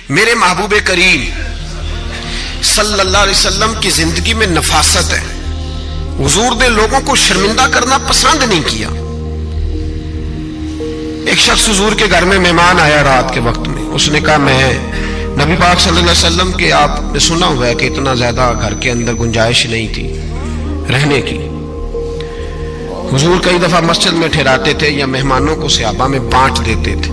میرے محبوب کریم صلی اللہ علیہ وسلم کی زندگی میں نفاست ہے. حضور نے لوگوں کو شرمندہ کرنا پسند نہیں کیا. ایک شخص حضور کے گھر میں مہمان آیا رات کے وقت میں. اس نے کہا میں نبی پاک صلی اللہ علیہ وسلم کے آپ نے سنا ہوا ہے کہ اتنا زیادہ گھر کے اندر گنجائش نہیں تھی رہنے کی. حضور کئی دفعہ مسجد میں ٹھہراتے تھے یا مہمانوں کو صحابہ میں بانٹ دیتے تھے.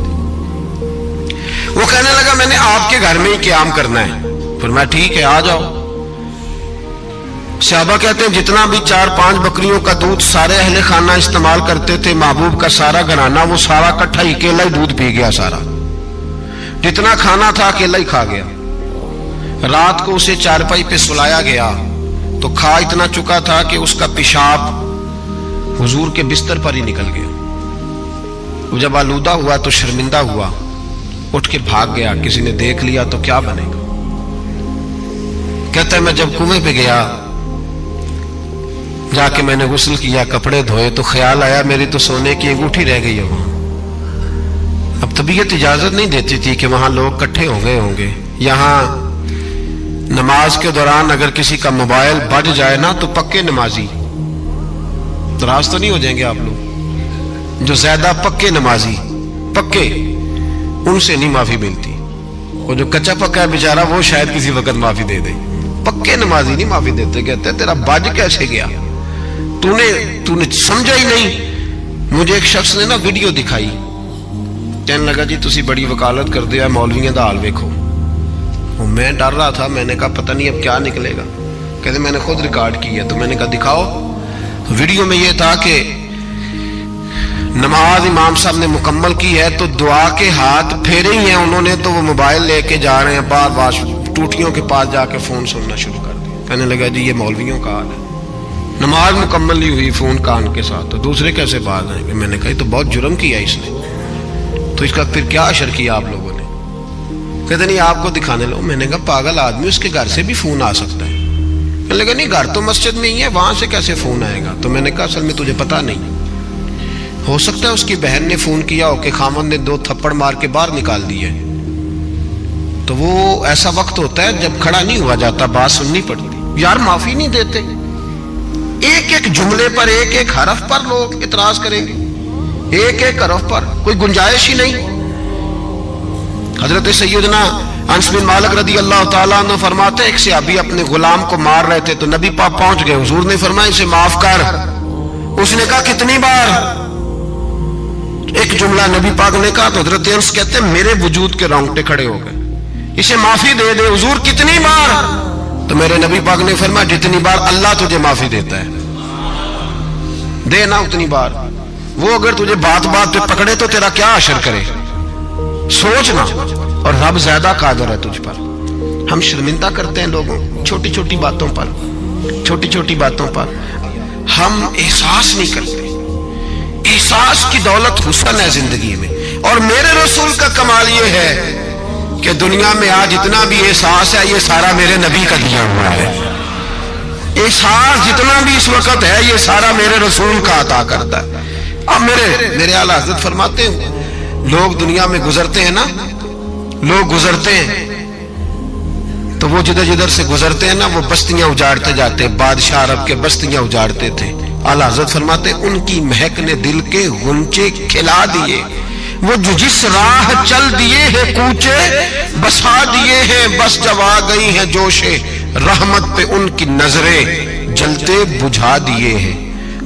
وہ کہنے لگا میں نے آپ کے گھر میں ہی قیام کرنا ہے. فرمایا ٹھیک ہے آ جاؤ. صحابہ کہتے ہیں جتنا بھی 4-5 بکریوں کا دودھ سارے اہل خانہ استعمال کرتے تھے محبوب کا سارا گھرانہ وہ سارا اکٹھا ہی اکیلا ہی دودھ پی گیا. سارا جتنا کھانا تھا اکیلا ہی کھا گیا. رات کو اسے چارپائی پہ سلایا گیا تو کھا اتنا چکا تھا کہ اس کا پیشاب حضور کے بستر پر ہی نکل گیا. وہ جب آلودہ ہوا تو شرمندہ ہوا, اٹھ کے بھاگ گیا. کسی نے دیکھ لیا تو کیا بنے گا. کہتا ہے میں جب کنویں پہ گیا جا کے میں نے غسل کیا کپڑے دھوئے تو خیال آیا میری تو سونے کی انگوٹھی رہ گئی ہے وہاں. اب طبیعت اجازت نہیں دیتی تھی کہ وہاں لوگ کٹھے ہو گئے ہوں گے. یہاں نماز کے دوران اگر کسی کا موبائل بج جائے نا تو پکے نمازی ناراض تو نہیں ہو جائیں گے آپ لوگ. جو زیادہ پکے نمازی پکے ان سے نہیں معافی ملتی. وہ جو کچا پکا ہے بیچارہ وہ شاید کسی وقت معافی دے دے. پکے نمازی نہیں معافی دیتے. کہتے تیرا بج کیسے گیا تو نے سمجھا ہی نہیں. مجھے ایک شخص نے نا ویڈیو دکھائی. کہنے لگا جی تسی بڑی وکالت کر دیا مولویوں دا حال ویکھو. میں ڈر رہا تھا. میں نے کہا پتہ نہیں اب کیا نکلے گا. کہتے میں نے خود ریکارڈ کیا. تو میں نے کہا دکھاؤ. ویڈیو میں یہ تھا کہ نماز امام صاحب نے مکمل کی ہے تو دعا کے ہاتھ پھیرے ہی ہیں انہوں نے تو وہ موبائل لے کے جا رہے ہیں بار بار ٹوٹیوں کے پاس جا کے فون سننا شروع کر دیا. کہنے لگا جی یہ مولویوں کا حال ہے. نماز مکمل نہیں ہوئی فون کان کے ساتھ تو دوسرے کیسے باز آئیں گے. میں نے کہا تو بہت جرم کیا اس نے. تو اس کا پھر کیا اشر کیا آپ لوگوں نے. کہتے نہیں آپ کو دکھانے لو. میں نے کہا پاگل آدمی اس کے گھر سے بھی فون آ سکتا ہے. کہنے لگا نہیں گھر تو مسجد میں ہی ہے وہاں سے کیسے فون آئے گا. تو میں نے کہا اصل میں تجھے پتا نہیں. ہو سکتا ہے اس کی بہن نے فون کیا ہو کہ خامن نے 2 تھپڑ مار کے باہر نکال دیے. تو وہ ایسا وقت ہوتا ہے جب کھڑا نہیں ہوا جاتا بات سننی پڑتی. یار معافی نہیں دیتے. ایک ایک جملے پر ایک ایک حرف پر لوگ اعتراض کریں گے. ایک ایک حرف پر کوئی گنجائش ہی نہیں. حضرت سیدنا انس بن مالک رضی اللہ تعالیٰ عنہ فرماتے ایک صحابی اپنے غلام کو مار رہے تھے تو نبی پاک پہنچ گئے. حضور نے فرمایا اسے معاف کر. اس نے کہا کتنی بار. ایک جملہ نبی پاک نے کہا تو حضرت انس کہتے ہیں میرے وجود کے رونگٹے کھڑے ہو گئے. اسے معافی دے دے. حضور کتنی بار. تو میرے نبی پاک نے فرمایا جتنی بار اللہ تجھے معافی دیتا ہے دے نا اتنی بار. وہ اگر تجھے بات بات پہ پکڑے تو تیرا کیا اثر کرے. سوچنا. اور رب زیادہ قادر ہے تجھ پر. ہم شرمندہ کرتے ہیں لوگوں چھوٹی چھوٹی باتوں پر. چھوٹی چھوٹی باتوں پر ہم احساس نہیں کرتے. احساس کی دولت حسن ہے زندگی میں. اور میرے رسول کا کمال یہ ہے کہ دنیا میں آج جتنا بھی احساس ہے یہ سارا میرے نبی کا دیا ہوا ہے. احساس جتنا بھی اس وقت ہے یہ سارا میرے رسول کا عطا کرتا ہے. اب میرے اعلیٰ حضرت فرماتے ہیں لوگ دنیا میں گزرتے ہیں نا لوگ گزرتے ہیں تو وہ جدھر جدھر سے گزرتے ہیں نا وہ بستیاں اجاڑتے جاتے. بادشاہ عرب کے بستیاں اجاڑتے تھے. اعلیٰ حضرت فرماتے ان کی مہک نے دل کے غنچے کھلا دیے. وہ جو جس راہ چل دیے ہیں کوچے بسا دیے ہیں بس جب آ گئی ہیں جوشے رحمت پہ ان کی نظریں جلتے بجھا دیے ہیں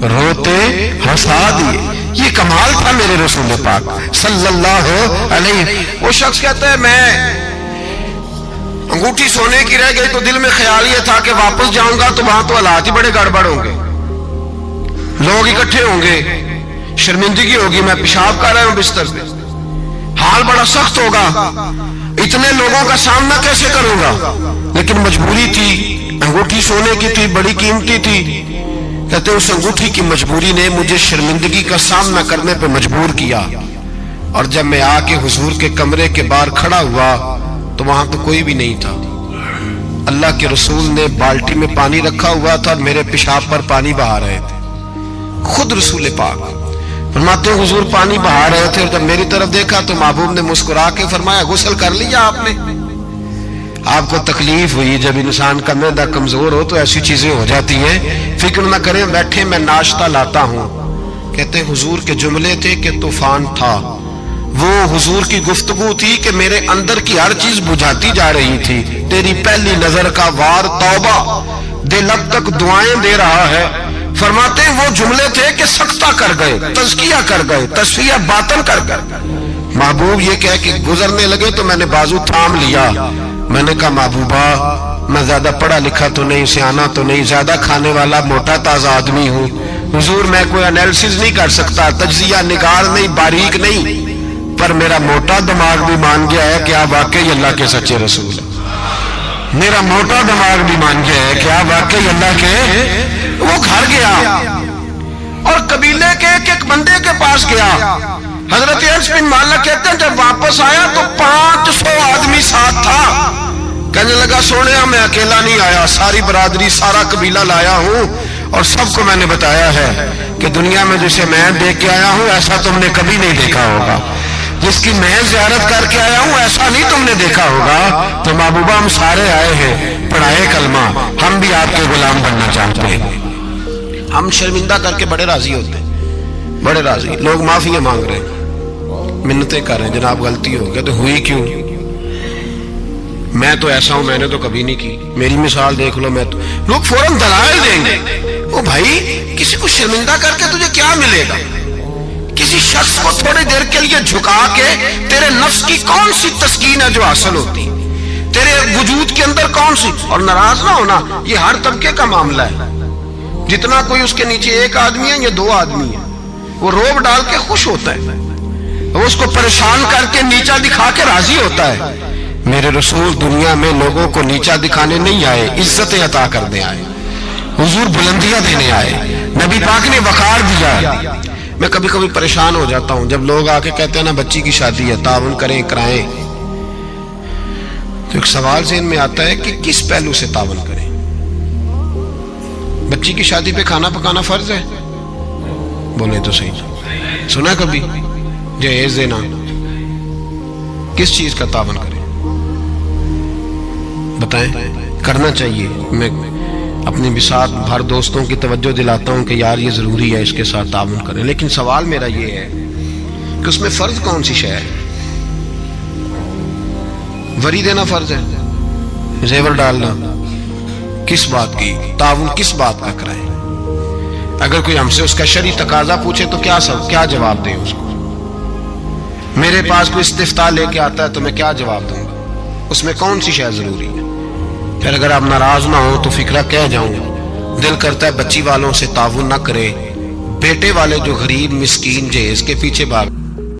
روتے ہنسا دیے. یہ کمال تھا میرے رسول پاک صلی اللہ علیہ. وہ شخص کہتا ہے میں انگوٹھی سونے کی رہ گئی تو دل میں خیال یہ تھا کہ واپس جاؤں گا تو وہاں تو حالات ہی بڑے گڑبڑ ہوں گے. لوگ اکٹھے ہوں گے شرمندگی ہوگی. میں پیشاب کر رہا ہوں بستر پہ حال بڑا سخت ہوگا. اتنے لوگوں کا سامنا کیسے کروں گا. لیکن مجبوری تھی. انگوٹھی سونے کی تھی بڑی قیمتی تھی. کہتے اس انگوٹھی کی مجبوری نے مجھے شرمندگی کا سامنا کرنے پہ مجبور کیا. اور جب میں آ کے حضور کے کمرے کے باہر کھڑا ہوا تو وہاں تو کوئی بھی نہیں تھا. اللہ کے رسول نے بالٹی میں پانی رکھا ہوا تھا اور میرے پیشاب پر پانی بہا رہے تھے. خود رسول پاک فرماتے ہیں حضور پانی بہا رہے تھے اور جب میری طرف دیکھا تو محبوب نے مسکرا کے فرمایا غسل کر لیا آپ نے. آپ کو تکلیف ہوئی جب انسان کا معدہ کمزور ہو تو ایسی چیزیں ہو جاتی ہیں، فکر نہ کریں، بیٹھے میں ناشتہ لاتا ہوں۔ کہتے ہیں حضور کے جملے تھے کہ طوفان تھا، وہ حضور کی گفتگو تھی کہ میرے اندر کی ہر چیز بجھاتی جا رہی تھی۔ تیری پہلی نظر کا وار توبہ، دل اب تک دعائیں دے رہا ہے۔ فرماتے ہیں وہ جملے تھے کہ سکتہ کر گئے، تزکیہ کر گئے، تصفیہ باطن کر گئے۔ محبوب یہ کہہ کہ گزرنے لگے تو میں نے بازو تھام لیا، میں نے کہا محبوبہ میں زیادہ پڑھا لکھا تو نہیں، سیانا تو نہیں، زیادہ کھانے والا موٹا تازہ آدمی ہوں، حضور میں کوئی انالیسس نہیں کر سکتا، تجزیہ نگار نہیں، باریک نہیں، پر میرا موٹا دماغ بھی مان گیا ہے کہ آپ واقعی اللہ کے سچے رسول ہیں۔ میرا موٹا دماغ بھی مان گیا ہے کہ آپ واقعی اللہ کے۔ وہ گھر گیا اور قبیلے کے ایک بندے کے پاس گیا۔ حضرت انس بن مالک کہتے ہیں جب واپس آیا تو 500 آدمی ساتھ تھا۔ کہنے لگا سونیا میں اکیلا نہیں آیا، ساری برادری سارا قبیلہ لایا ہوں اور سب کو میں نے بتایا ہے کہ دنیا میں جسے میں دیکھ کے آیا ہوں ایسا تم نے کبھی نہیں دیکھا ہوگا، جس کی میں زیارت کر کے آیا ہوں ایسا نہیں تم نے دیکھا ہوگا۔ تو محبوبہ ہم سارے آئے ہیں، پڑھائے کلمہ، ہم بھی آپ کے غلام بننا چاہتے ہیں۔ ہم شرمندہ کر کے بڑے راضی ہوتے ہیں، بڑے راضی، لوگ معافی مانگ رہے ہیں، منتیں کر رہے ہیں، جناب غلطی ہو گیا تو ہوئی کیوں؟ میں تو ایسا ہوں، میں نے تو کبھی نہیں کی، میری مثال دیکھ لو، میں تو، لوگ فوراً دلائل دیں گے۔ او بھائی کسی کو شرمندہ کر کے تجھے کیا ملے گا؟ کسی شخص کو تھوڑی دیر کے لیے جھکا کے تیرے نفس کی کون سی تسکین ہے جو حاصل ہوتی، تیرے وجود کے اندر کون سی؟ اور ناراض نہ ہونا، یہ ہر طبقے کا معاملہ ہے، جتنا کوئی اس کے نیچے ایک آدمی ہے یا 2 آدمی ہے، وہ روب ڈال کے خوش ہوتا ہے، وہ اس کو پریشان کر کے نیچا دکھا کے راضی ہوتا ہے۔ میرے رسول دنیا میں لوگوں کو نیچا دکھانے نہیں آئے، عزتیں عطا کرنے آئے، حضور بلندیاں دینے آئے، نبی پاک نے وقار دیا۔ میں کبھی کبھی پریشان ہو جاتا ہوں جب لوگ آ کے کہتے ہیں نا بچی کی شادی ہے، تعاون کریں کرائیں، تو ایک سوال ذہن میں آتا ہے کہ کس پہلو سے تعاون کریں؟ بچی کی شادی پہ کھانا پکانا فرض ہے؟ بولے تو صحیح، سنا کبھی جہیز دینا؟ کس چیز کا تعاون کریں بتائیں؟ کرنا چاہیے۔ میں اپنی بساط بھر دوستوں کی توجہ دلاتا ہوں کہ یار یہ ضروری ہے، اس کے ساتھ تعاون کریں، لیکن سوال میرا یہ ہے کہ اس میں فرض کون سی شے ہے؟ وری دینا فرض ہے، زیور ڈالنا کس بات کی؟ تعاون کس بات کا کرائیں؟ اگر کوئی ہم سے اس کا شرعی تقاضا پوچھے تو کیا جواب دیں اس کو؟ میرے پاس کوئی استفتاء لے کے آتا ہے تو میں کیا جواب دوں گا؟ اس میں کون سی شے ضروری ہے؟ پھر اگر آپ ناراض نہ ہو تو فکرہ کہہ جاؤں، دل کرتا ہے بچی والوں سے تعاون نہ کرے، بیٹے والے جو غریب مسکین جہیز کے پیچھے بھاگ